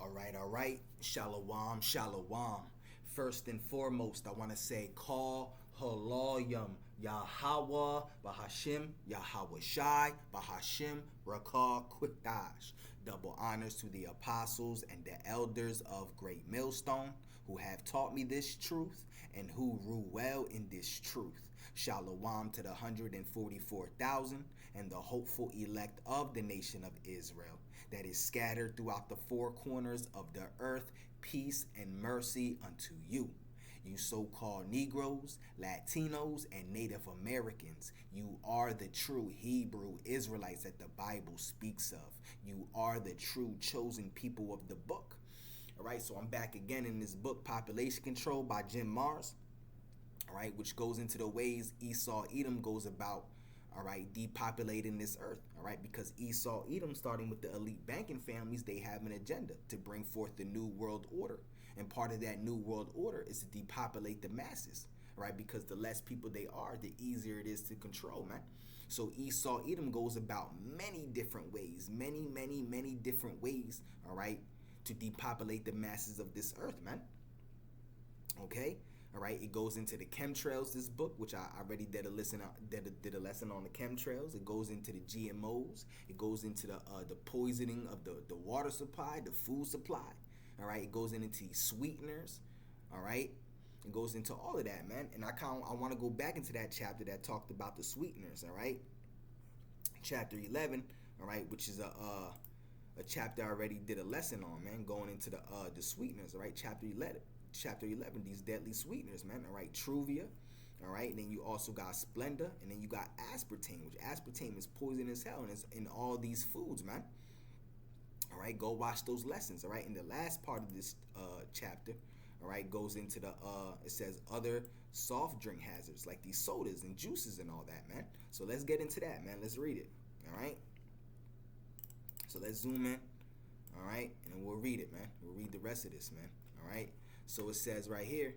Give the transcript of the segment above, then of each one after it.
All right. Shalom, shalom. First and foremost, I want to say call Haloyam Yahweh Bahashim Yahweh Shai Bahashim Rakah Quitash. Double honors to the apostles and the elders of Great Millstone who have taught me this truth and who rule well in this truth. Shalom to the 144,000 and the hopeful elect of the nation of Israel that is scattered throughout the four corners of the earth. Peace and mercy unto you. You so-called Negroes, Latinos, and Native Americans, you are the true Hebrew Israelites that the Bible speaks of. You are the true chosen people of the book. All right, so I'm back again in this book, Population Control by Jim Marrs. All right, which goes into the ways Esau Edom goes about, all right, depopulating this earth, all right, because Esau Edom, starting with the elite banking families, they have an agenda to bring forth the new world order. And part of that new world order is to depopulate the masses, right, because the less people they are, the easier it is to control, man. So Esau Edom goes about many different ways, many different ways, all right, to depopulate the masses of this earth, man. Okay. All right, it goes into the chemtrails, this book, which I already did a lesson on the chemtrails. It goes into the GMOs. It goes into the poisoning of the water supply, the food supply. All right, it goes into sweeteners. All right, it goes into all of that, man. And I want to go back into that chapter that talked about the sweeteners. All right, chapter 11. All right, which is a chapter I already did a lesson on, man. Going into the sweeteners. All right, Chapter 11, these deadly sweeteners, man. All right, Truvia. All right, and then you also got Splenda, and then you got aspartame, which aspartame is poison as hell, and it's in all these foods, man. All right, go watch those lessons. All right, and the last part of this chapter, all right, goes into the it says other soft drink hazards like these sodas and juices and all that, man. So let's get into that, man. Let's read it. All right. So let's zoom in. All right, and then we'll read it, man. We'll read the rest of this, man. All right. So it says right here,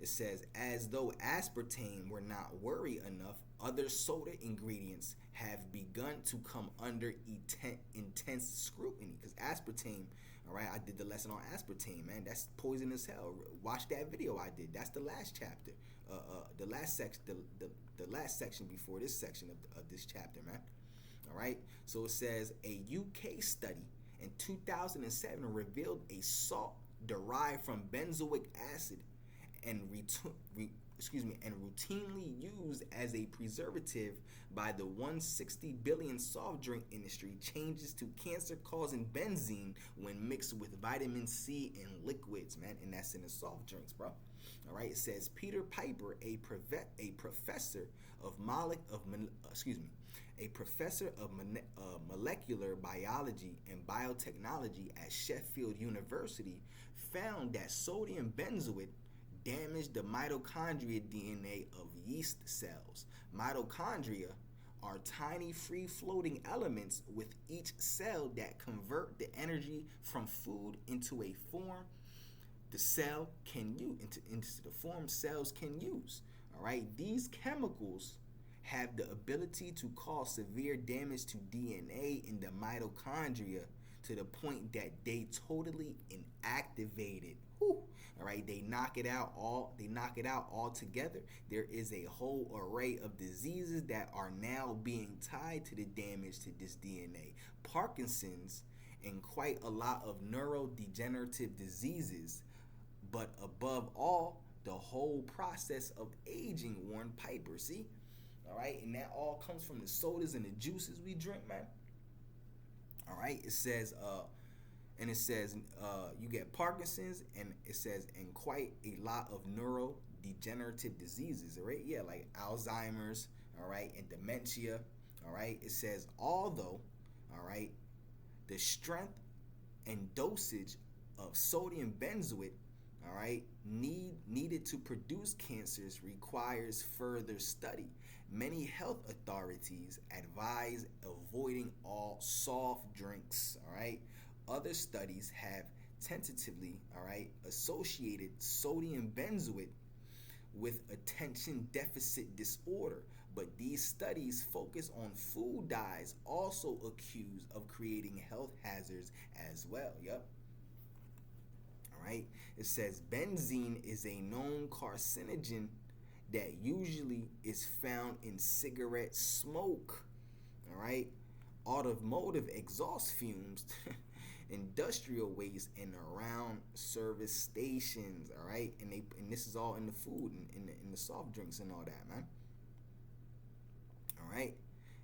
it says, as though aspartame were not worry enough, other soda ingredients have begun to come under intense scrutiny. Because aspartame, all right, I did the lesson on aspartame, man. That's poison as hell. Watch that video I did. That's the last chapter, the last section, the last section before this section of this chapter, man. All right. So it says a UK study in 2007 revealed a salt derived from benzoic acid and routinely used as a preservative by the 160 billion soft drink industry changes to cancer-causing benzene when mixed with vitamin C in liquids, man, and that's in the soft drinks, bro. All right, it says Peter Piper, a professor of molecular biology and biotechnology at Sheffield University, found that sodium benzoate damaged the mitochondria DNA of yeast cells. Mitochondria are tiny free-floating elements with each cell that convert the energy from food into a form the cell can use, into the form cells can use. All right, these chemicals have the ability to cause severe damage to DNA in the mitochondria to the point that they totally inactivate it. Whew. All right, they knock it out altogether. There is a whole array of diseases that are now being tied to the damage to this DNA. Parkinson's and quite a lot of neurodegenerative diseases, but above all, the whole process of aging, Warren Piper, see? All right, and that all comes from the sodas and the juices we drink, man. All right, it says, you get Parkinson's, and it says, and quite a lot of neurodegenerative diseases, all right? Yeah, like Alzheimer's, all right, and dementia, all right? It says, although, all right, the strength and dosage of sodium benzoate, all right, needed to produce cancers requires further study. Many health authorities advise avoiding all soft drinks, all right? Other studies have tentatively, all right, associated sodium benzoate with attention deficit disorder, but these studies focus on food dyes also accused of creating health hazards as well. Yep. All right. It says benzene is a known carcinogen that usually is found in cigarette smoke. All right. Automotive exhaust fumes, industrial waste, and around service stations. All right. And this is all in the food and in the soft drinks and all that, man. All right.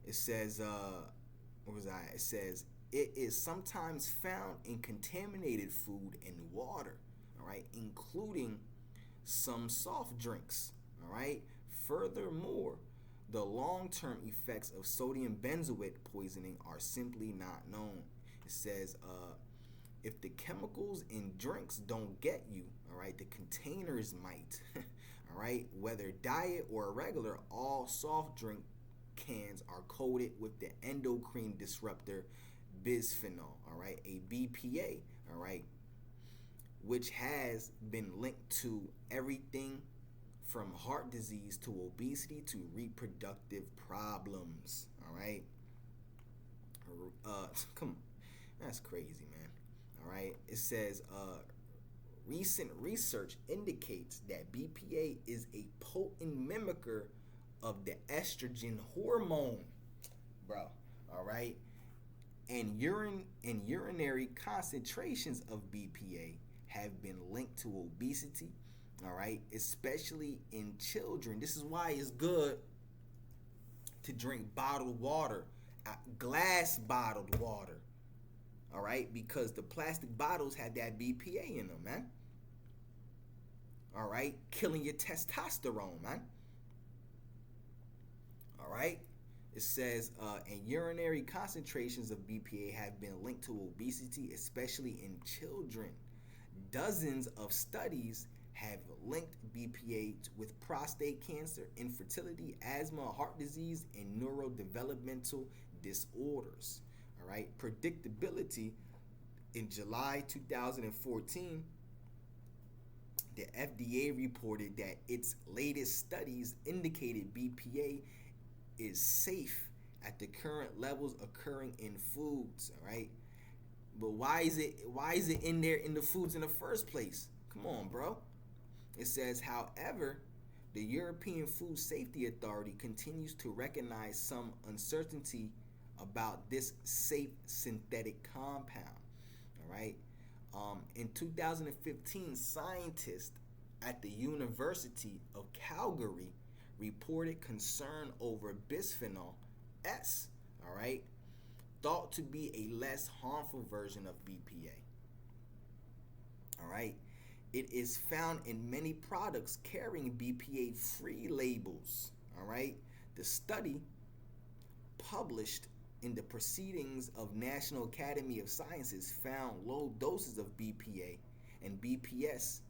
It says, what was I? It says it is sometimes found in contaminated food and water. All right, including some soft drinks. All right. Furthermore, the long-term effects of sodium benzoate poisoning are simply not known. It says, if the chemicals in drinks don't get you, all right, the containers might. All right, whether diet or regular, all soft drink cans are coated with the endocrine disruptor bisphenol, all right, a BPA, all right, which has been linked to everything from heart disease to obesity to reproductive problems, all right. Come on, that's crazy, man. All right, it says recent research indicates that BPA is a potent mimicker of the estrogen hormone, bro. All right, and urinary concentrations of BPA have been linked to obesity. All right, especially in children. This is why it's good to drink bottled water, glass bottled water. All right, because the plastic bottles have that BPA in them, man. All right, killing your testosterone, man. All right. It says, and urinary concentrations of BPA have been linked to obesity, especially in children. Dozens of studies have linked BPA with prostate cancer, infertility, asthma, heart disease, and neurodevelopmental disorders. All right. Predictability. In July 2014, the FDA reported that its latest studies indicated BPA is safe at the current levels occurring in foods. All right, but why is it in there in the foods in the first place? Come on, bro. It says, however, the European Food Safety Authority continues to recognize some uncertainty about this safe synthetic compound. All right. In 2015, scientists at the University of Calgary reported concern over bisphenol S, all right, thought to be a less harmful version of BPA. All right, it is found in many products carrying BPA-free labels. All right, the study published in the Proceedings of National Academy of Sciences found low doses of BPA and BPS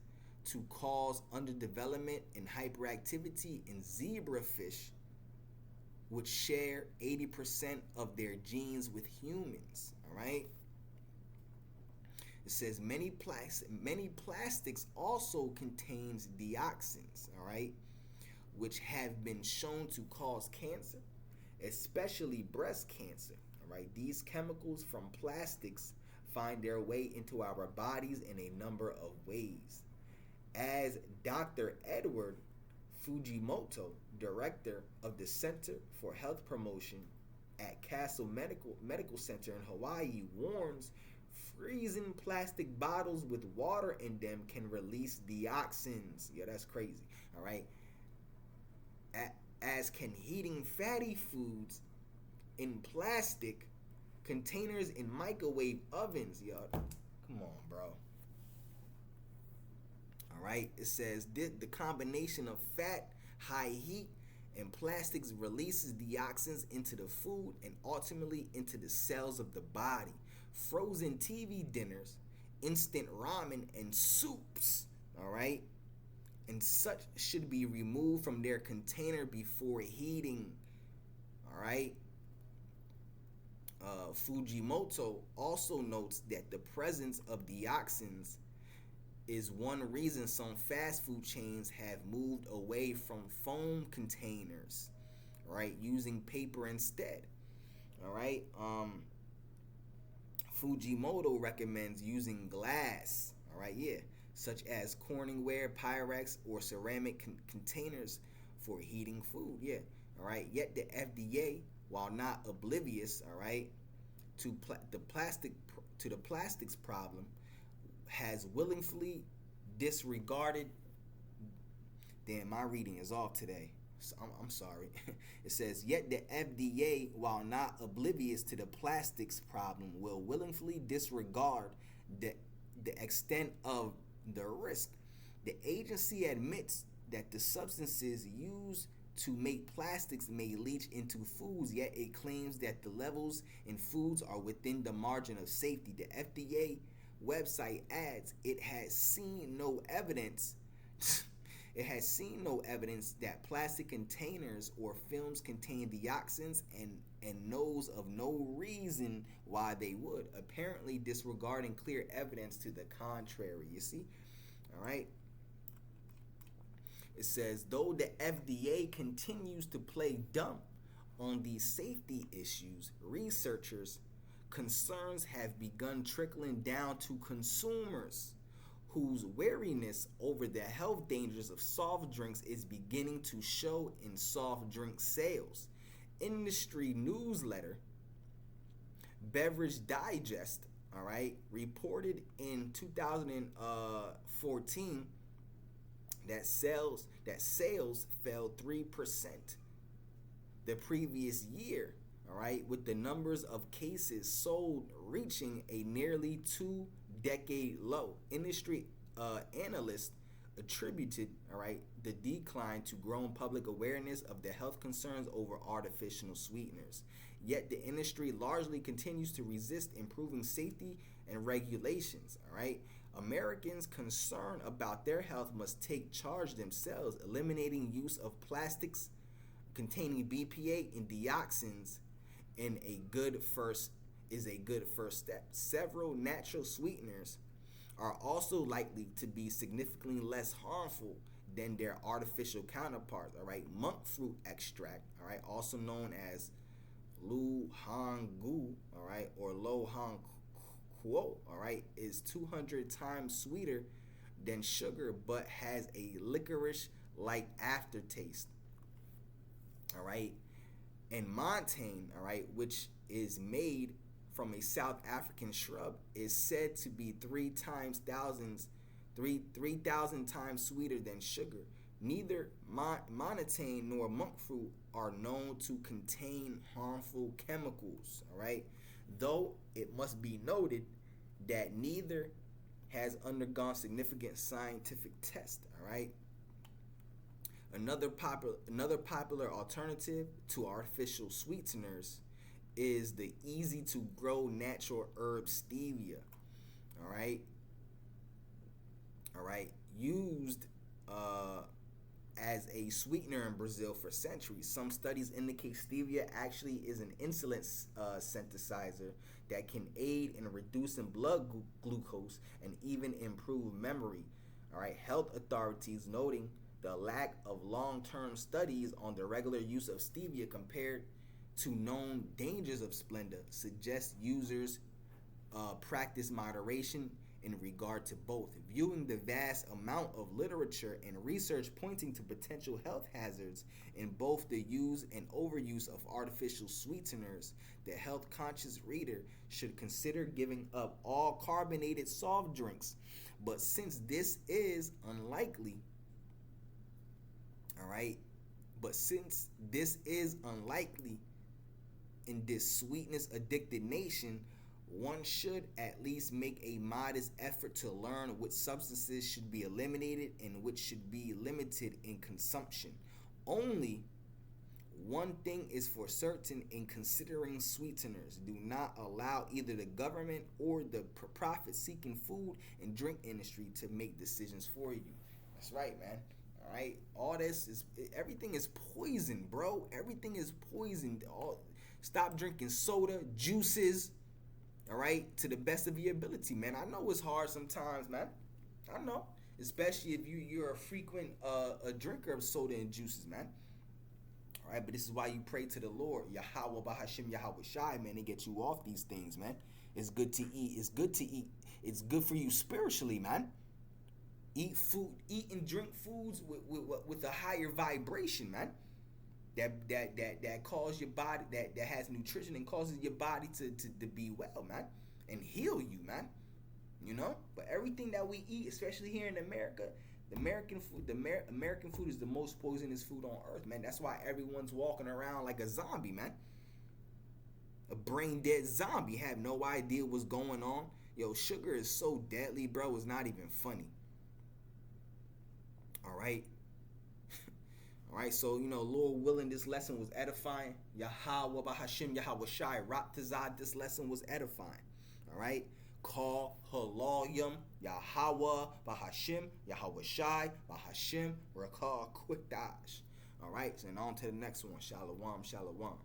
to cause underdevelopment and hyperactivity in zebrafish, which share 80% of their genes with humans. All right. It says many plastics also contains dioxins. All right, which have been shown to cause cancer, especially breast cancer. All right, these chemicals from plastics find their way into our bodies in a number of ways. As Dr. Edward Fujimoto, director of the Center for Health Promotion at Castle Medical Center in Hawaii, warns, freezing plastic bottles with water in them can release dioxins. Yeah, that's crazy. All right. As can heating fatty foods in plastic containers in microwave ovens. Yo, come on, bro. All right, it says the combination of fat, high heat, and plastics releases dioxins into the food and ultimately into the cells of the body. Frozen TV dinners, instant ramen, and soups, all right, and such should be removed from their container before heating. All right. Fujimoto also notes that the presence of dioxins is one reason some fast food chains have moved away from foam containers, right, using paper instead. All right. Fujimoto recommends using glass. All right, yeah. such as Corningware, Pyrex, or ceramic containers for heating food. Yeah, all right. Yet the FDA, while not oblivious, all right, to the plastics problem, has willingly disregarded. Damn, my reading is off today. So I'm sorry. It says, yet the FDA, while not oblivious to the plastics problem, will willingly disregard the extent of the risk. The agency admits that the substances used to make plastics may leach into foods, yet it claims that the levels in foods are within the margin of safety. The FDA website adds it has seen no evidence it has seen no evidence that plastic containers or films contain dioxins and knows of no reason why they would, apparently disregarding clear evidence to the contrary. You see? All right. It says, though the FDA continues to play dumb on these safety issues, researchers' concerns have begun trickling down to consumers whose wariness over the health dangers of soft drinks is beginning to show in soft drink sales. Industry newsletter Beverage Digest, all right, reported in 2014 that sales fell 3% the previous year, all right, with the numbers of cases sold reaching a nearly 2-decade low. Industry analysts attributed, all right, the decline to growing public awareness of the health concerns over artificial sweeteners. Yet the industry largely continues to resist improving safety and regulations, all right? Americans concerned about their health must take charge themselves. Eliminating use of plastics containing BPA and dioxins is a good first step. Several natural sweeteners are also likely to be significantly less harmful than their artificial counterparts. All right, monk fruit extract, all right, also known as Lu Hong Gu, all right, or Lo Hong Kuo, all right, is 200 times sweeter than sugar, but has a licorice-like aftertaste. All right, and Montane, all right, which is made from a South African shrub, is said to be 3,000 times sweeter than sugar. Neither Montane nor monk fruit are known to contain harmful chemicals, all right? Though it must be noted that neither has undergone significant scientific test, all right? Another popular alternative to artificial sweeteners is the easy to grow natural herb stevia. All right. Used as a sweetener in Brazil for centuries. Some studies indicate stevia actually is an insulin synthesizer that can aid in reducing blood glucose and even improve memory. All right. Health authorities noting the lack of long-term studies on the regular use of stevia compared to known dangers of Splenda suggest users practice moderation in regard to both. Viewing the vast amount of literature and research pointing to potential health hazards in both the use and overuse of artificial sweeteners, the health-conscious reader should consider giving up all carbonated soft drinks. But since this is unlikely, all right, in this sweetness addicted nation, one should at least make a modest effort to learn which substances should be eliminated and which should be limited in consumption. Only one thing is for certain in considering sweeteners: do not allow either the government or the profit-seeking food and drink industry to make decisions for you. That's right, man. All right, everything is poison, bro. Everything is poison. Stop drinking soda, juices, all right, to the best of your ability, man. I know it's hard sometimes, man. I know, especially if you're a frequent a drinker of soda and juices, man. All right, but this is why you pray to the Lord, Yahweh Bahashim Yahweh Shai, man, to get you off these things, man. It's good to eat. It's good to eat. It's good for you spiritually, man. Eat and drink foods with a higher vibration, man. That cause your body that has nutrition and causes your body to be well, man, and heal you, man. You know, but everything that we eat, especially here in America, American food is the most poisonous food on earth, man. That's why everyone's walking around like a zombie, man. A brain dead zombie, have no idea what's going on. Yo, sugar is so deadly, bro. It's not even funny. All right. All right, so, Lord willing, this lesson was edifying. Yahweh Bahashim Yahweh Shai Raptazad, this lesson was edifying. All right. Call Halalyam Yahweh Bahashim Yahweh Shai Bahashim Rakah Quick Dash. All right, so on to the next one. Shalom, shalom.